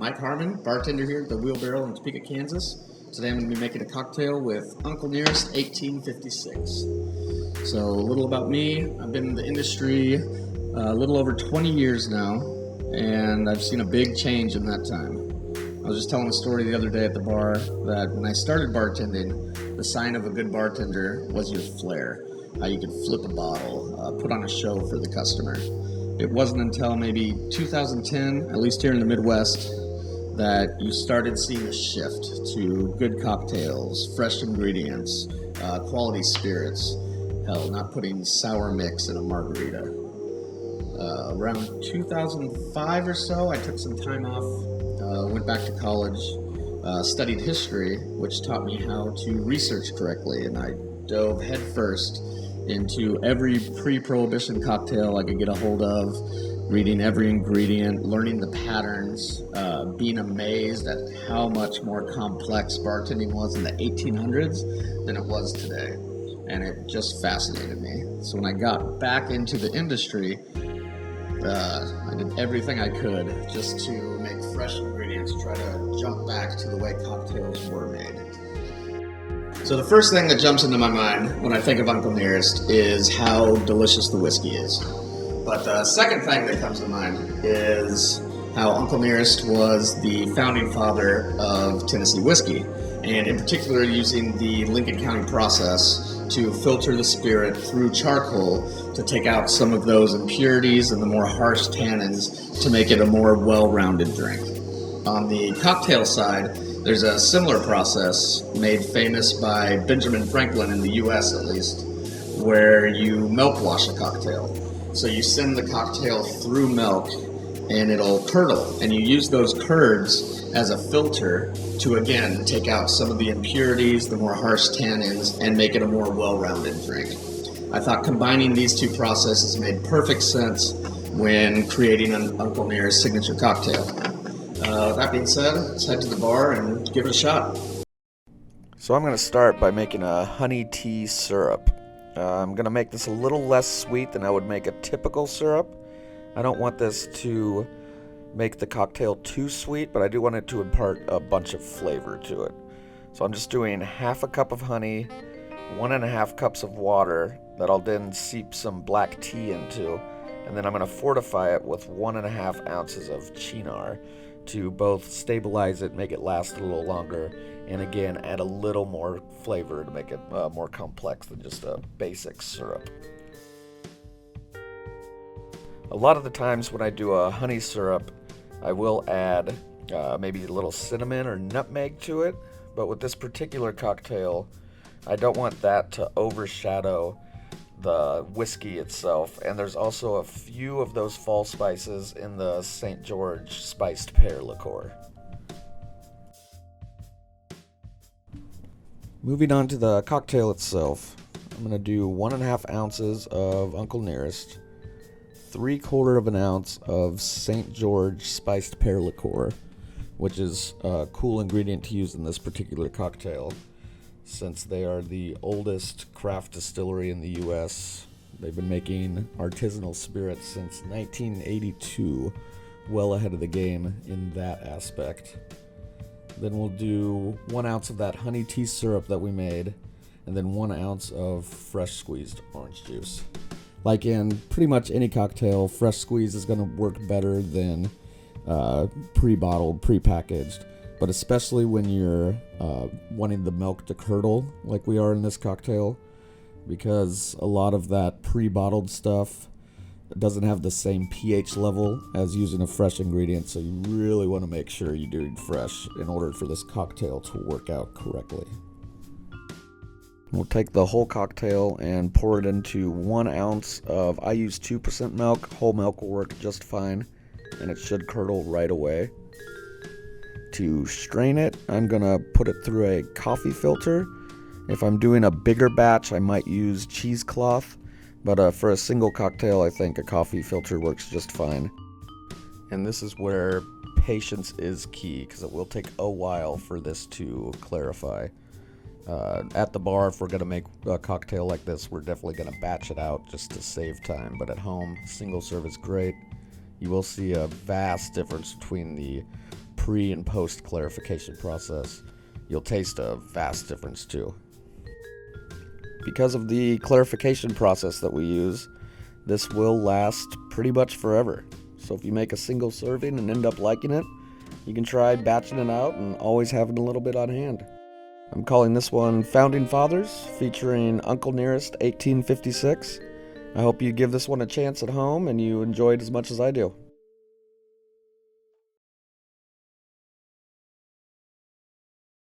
Mike Harmon, bartender here at the Wheelbarrow in Topeka, Kansas. Today I'm going to be making a cocktail with Uncle Nearest 1856. So a little about me. I've been in the industry a little over 20 years now, and I've seen a big change in that time. I was just telling a story the other day at the bar that when I started bartending, the sign of a good bartender was your flair. How you could flip a bottle, put on a show for the customer. It wasn't until maybe 2010, at least here in the Midwest, that you started seeing a shift to good cocktails, fresh ingredients, quality spirits. Hell, not putting sour mix in a margarita. Around 2005 or so, I took some time off, went back to college, studied history, which taught me how to research correctly, and I dove headfirst into every pre-prohibition cocktail I could get a hold of, reading every ingredient, learning the patterns, being amazed at how much more complex bartending was in the 1800s than it was today. And it just fascinated me. So when I got back into the industry, I did everything I could just to make fresh ingredients, try to jump back to the way cocktails were made. So the first thing that jumps into my mind when I think of Uncle Nearest is how delicious the whiskey is. But the second thing that comes to mind is how Uncle Nearest was the founding father of Tennessee whiskey, and in particular using the Lincoln County process to filter the spirit through charcoal to take out some of those impurities and the more harsh tannins to make it a more well-rounded drink. On the cocktail side, there's a similar process made famous by Benjamin Franklin in the US at least, where you milk wash a cocktail. So you send the cocktail through milk and it'll curdle, and you use those curds as a filter to again take out some of the impurities, the more harsh tannins, and make it a more well-rounded drink. I thought combining these two processes made perfect sense when creating an Uncle Nearest signature cocktail. That being said, let's head to the bar and give it a shot. So I'm going to start by making a honey tea syrup. I'm going to make this a little less sweet than I would make a typical syrup. I don't want this to make the cocktail too sweet, but I do want it to impart a bunch of flavor to it. So I'm just doing half a cup of honey, 1.5 cups of water that I'll then seep some black tea into, and then I'm going to fortify it with 1.5 ounces of Cynar to both stabilize it, make it last a little longer, and again add a little more flavor to make it more complex than just a basic syrup. A lot of the times when I do a honey syrup, I will add maybe a little cinnamon or nutmeg to it, but with this particular cocktail, I don't want that to overshadow the whiskey itself, and there's also a few of those fall spices in the St. George spiced pear liqueur. Moving on to the cocktail itself, I'm going to do 1.5 ounces of Uncle Nearest, 3/4 of an ounce of St. George spiced pear liqueur, which is a cool ingredient to use in this particular cocktail, since they are the oldest craft distillery in the U.S. They've been making artisanal spirits since 1982, well ahead of the game in that aspect. Then we'll do 1 ounce of that honey tea syrup that we made, and then 1 ounce of fresh squeezed orange juice. Like in pretty much any cocktail, fresh squeeze is going to work better than pre-bottled, pre-packaged. But especially when you're wanting the milk to curdle, like we are in this cocktail, because a lot of that pre-bottled stuff doesn't have the same pH level as using a fresh ingredient, so you really want to make sure you do it fresh in order for this cocktail to work out correctly. We'll take the whole cocktail and pour it into 1 ounce of, I use 2% milk, whole milk will work just fine, and it should curdle right away. To strain it, I'm going to put it through a coffee filter. If I'm doing a bigger batch, I might use cheesecloth, but for a single cocktail, I think a coffee filter works just fine. And this is where patience is key, because it will take a while for this to clarify. At the bar, if we're going to make a cocktail like this, we're definitely going to batch it out just to save time, but at home, single serve is great. You will see a vast difference between the pre and post clarification process, you'll taste a vast difference too. Because of the clarification process that we use, this will last pretty much forever. So if you make a single serving and end up liking it, you can try batching it out and always having a little bit on hand. I'm calling this one Founding Fathers, featuring Uncle Nearest 1856. I hope you give this one a chance at home and you enjoy it as much as I do.